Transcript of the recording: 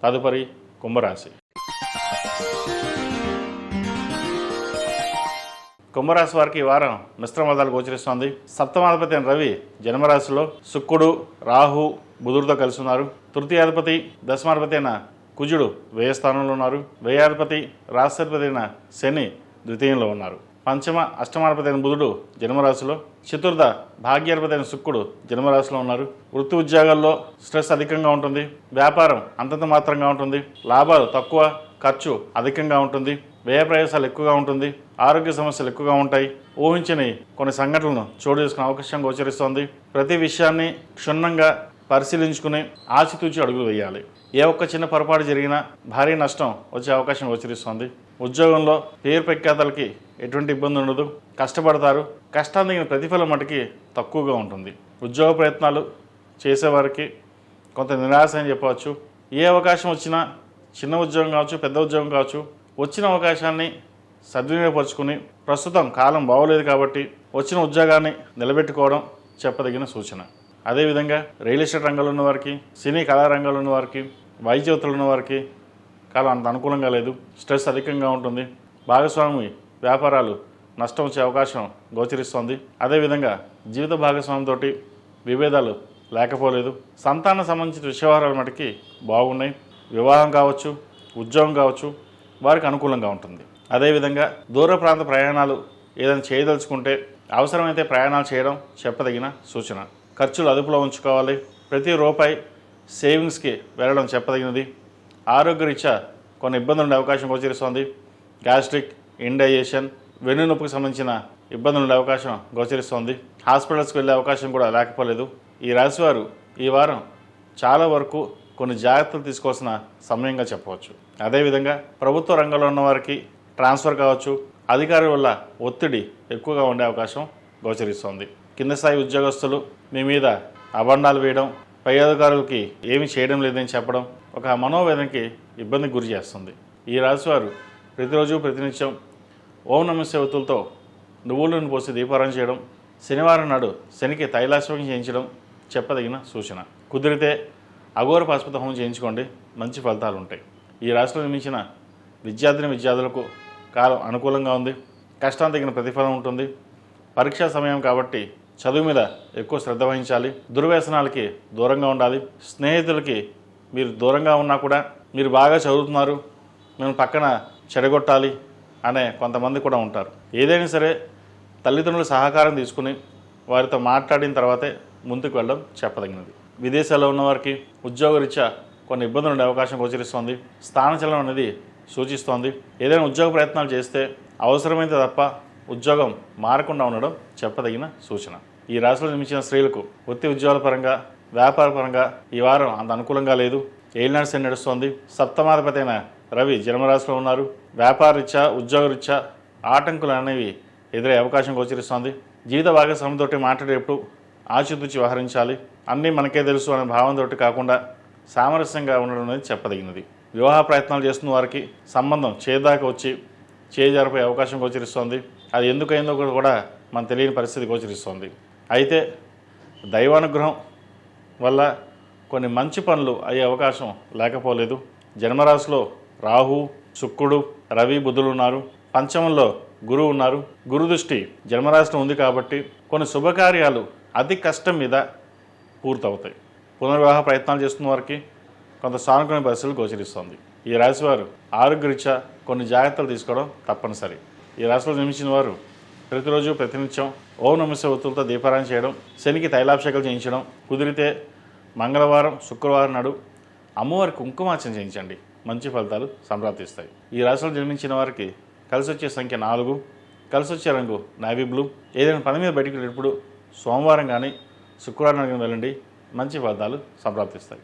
తదుపరి కుంభరాశి. కుంభరాశి వారికి ఈ వారం మిశ్రమ ఫలితాలు గోచరిస్తోంది. సప్తమాధిపతి అయిన రవి జన్మరాశిలో, శుక్రుడు రాహు బుధుడితో కలిసి ఉన్నారు. తృతీయాధిపతి దశమాధిపతి అయిన కుజుడు వ్యయ స్థానంలో ఉన్నారు. వ్యయాధిపతి రాష్ట్రాధిపతి అయిన శని ద్వితీయంలో ఉన్నారు. పంచమ అష్టమాధిపతి అయిన బుధుడు జన్మరాశిలో, చతుర్థ భాగ్యాధిపతి అయిన శుక్రుడు జన్మరాశిలో ఉన్నారు. వృత్తి ఉద్యోగాల్లో స్ట్రెస్ అధికంగా ఉంటుంది. వ్యాపారం అంతంత మాత్రంగా ఉంటుంది. లాభాలు తక్కువ, ఖర్చు అధికంగా ఉంటుంది. వ్యయ ప్రయాసాలు ఎక్కువగా ఉంటుంది. ఆరోగ్య సమస్యలు ఎక్కువగా ఉంటాయి. ఊహించని కొన్ని సంఘటనలను చోటు చేసుకునే అవకాశం గోచరిస్తోంది. ప్రతి విషయాన్ని క్షుణ్ణంగా పరిశీలించుకుని ఆచితూచి అడుగులు వేయాలి. ఏ ఒక్క చిన్న పొరపాటు జరిగినా భారీ నష్టం వచ్చే అవకాశం గోచరిస్తోంది. ఉద్యోగంలో పేరు ప్రఖ్యాతలకి ఎటువంటి ఇబ్బంది ఉండదు. కష్టపడతారు. కష్టానికి తగిన ప్రతిఫలం మటుకి తక్కువగా ఉంటుంది. ఉద్యోగ ప్రయత్నాలు చేసేవారికి కొంత నిరాశ అని చెప్పవచ్చు. ఏ అవకాశం వచ్చినా, చిన్న ఉద్యోగం కావచ్చు, పెద్ద ఉద్యోగం కావచ్చు, వచ్చిన అవకాశాన్ని సద్వినియోగపరుచుకుని, ప్రస్తుతం కాలం బాగోలేదు కాబట్టి వచ్చిన ఉద్యోగాన్ని నిలబెట్టుకోవడం చెప్పదగిన సూచన. అదేవిధంగా రియల్ ఎస్టేట్ రంగంలో ఉన్న వారికి, సినీ కళారంగంలో ఉన్న వారికి, వైద్యవతులు ఉన్న వారికి కాలం అంత అనుకూలంగా లేదు. స్ట్రెస్ అధికంగా ఉంటుంది. భాగస్వామి వ్యాపారాలు నష్టం వచ్చే అవకాశం గోచరిస్తోంది. అదేవిధంగా జీవిత భాగస్వామితో విభేదాలు లేకపోలేదు. సంతానం సంబంధించిన విషయవహారాల మటుకి బాగున్నాయి. వివాహం కావచ్చు, ఉద్యోగం కావచ్చు, వారికి అనుకూలంగా ఉంటుంది. అదేవిధంగా దూర ప్రాంత ప్రయాణాలు ఏదైనా చేయదలుచుకుంటే అవసరమైతే ప్రయాణాలు చేయడం చెప్పదగిన సూచన. ఖర్చులు అదుపులో ఉంచుకోవాలి. ప్రతి రూపాయి సేవింగ్స్కి వెళ్ళడం చెప్పదగినది. ఆరోగ్యరీత్యా కొన్ని ఇబ్బందులు ఉండే అవకాశం గోచరిస్తోంది. గ్యాస్ట్రిక్, ఇండైజెషన్, వెన్నునొప్పికి సంబంధించిన ఇబ్బందులు ఉండే అవకాశం గోచరిస్తోంది. హాస్పిటల్స్కి వెళ్ళే అవకాశం కూడా లేకపోలేదు. ఈ రాశివారు ఈ వారం చాలా వరకు కొన్ని జాగ్రత్తలు తీసుకోవాల్సిన సమయంగా చెప్పవచ్చు. అదేవిధంగా ప్రభుత్వ రంగంలో ఉన్న వారికి ట్రాన్స్ఫర్ కావచ్చు, అధికారుల వల్ల ఒత్తిడి ఎక్కువగా ఉండే అవకాశం గోచరిస్తోంది. కింద స్థాయి ఉద్యోగస్తులు మీ మీద అబండాలు వేయడం, పై అధికారులకి ఏమీ చేయడం లేదని చెప్పడం ఒక మనోవేదనకి ఇబ్బందికి గురి చేస్తుంది. ఈ రాశివారు ప్రతిరోజు ప్రతినిత్యం ఓం నమః శివాయ ఒత్తులతో నువ్వులను పోసి దీపారాధన చేయడం, శనివారం నాడు శనికి తైలాభిషేకం చేయించడం చెప్పదగిన సూచన. కుదిరితే అఘోర పాశుపత హోమం చేయించుకోండి, మంచి ఫలితాలు ఉంటాయి. ఈ రాశిలో నిర్మించిన విద్యార్థులకు కాలం అనుకూలంగా ఉంది. కష్టానికి తగిన ప్రతిఫలం ఉంటుంది. పరీక్షా సమయం కాబట్టి చదువు మీద ఎక్కువ శ్రద్ధ వహించాలి. దుర్వ్యసనాలకి దూరంగా ఉండాలి. స్నేహితులకి మీరు దూరంగా ఉన్నా కూడా మీరు బాగా చదువుతున్నారు, మేము పక్కన చెడగొట్టాలి అనే కొంతమంది కూడా ఉంటారు. ఏదైనా సరే తల్లిదండ్రుల సహకారం తీసుకుని వారితో మాట్లాడిన తర్వాతే ముందుకు వెళ్ళడం చెప్పదగినది. విదేశాల్లో ఉన్నవారికి ఉద్యోగరీత్యా కొన్ని ఇబ్బందులు ఉండే అవకాశం గోచరిస్తోంది. స్థానచలనం అనేది సూచిస్తోంది. ఏదైనా ఉద్యోగ ప్రయత్నాలు చేస్తే అవసరమైతే తప్ప ఉద్యోగం మారకుండా ఉండడం చెప్పదగిన సూచన. ఈ రాశిలో నిర్మించిన స్త్రీలకు వృత్తి ఉద్యోగాల పరంగా, వ్యాపార పరంగా ఈ వారం అంత అనుకూలంగా లేదు. ఏలినాడు శని నడుస్తోంది. సప్తమాధిపతి అయిన రవి జన్మరాశిలో ఉన్నారు. వ్యాపార రీత్యా, ఉద్యోగరీత్యా ఆటంకులు అనేవి ఎదురే అవకాశం గోచరిస్తోంది. జీవిత భాగస్వామితోటి మాట్లాడేప్పుడు ఆచితూచి వ్యవహరించాలి. అన్నీ మనకే తెలుసు అనే భావంతో కాకుండా సామరస్యంగా ఉండడం అనేది చెప్పదగినది. వివాహ ప్రయత్నాలు చేస్తున్న వారికి సంబంధం చేదాకా వచ్చి చేజారిపోయే అవకాశం గోచరిస్తోంది. అది ఎందుకైందో కూడా మనకు తెలియని పరిస్థితి గోచరిస్తోంది. అయితే దైవానుగ్రహం వల్ల కొన్ని మంచి పనులు అయ్యే అవకాశం లేకపోలేదు. జన్మరాశిలో రాహు, శుక్రుడు, రవి, బుధులు ఉన్నారు. పంచమంలో గురువు ఉన్నారు. గురు దృష్టి జన్మరాశిలో ఉంది కాబట్టి కొన్ని శుభకార్యాలు అతి కష్టం మీద పూర్తవుతాయి. పునర్వివాహ ప్రయత్నాలు చేస్తున్న వారికి కొంత సానుకూల పరిస్థితులు గోచరిస్తోంది. ఈ రాశివారు ఆరోగ్యరీత్యా కొన్ని జాగ్రత్తలు తీసుకోవడం తప్పనిసరి. ఈ రాశిలో జన్మించిన వారు ప్రతిరోజు ప్రతినిత్యం ఓం నమః శివాయ ఒత్తులతో దీపారాధన చేయడం, శనికి తైలాభిషేకాలు చేయించడం, కుదిరితే మంగళవారం, శుక్రవారం నాడు అమ్మవారికి కుంకుమార్చన చేయించండి, మంచి ఫలితాలు సంప్రాప్తిస్తాయి. ఈ రాశిలో జన్మించిన వారికి కలిసి వచ్చే సంఖ్య 4, కలిసి వచ్చే రంగు నేవీ బ్లూ. ఏదైనా పని మీద బయటికి వెళ్ళేటప్పుడు సోమవారం కానీ శుక్రవారం కానీ వెళ్ళండి, మంచి ఫలితాలు సంప్రాప్తిస్తాయి.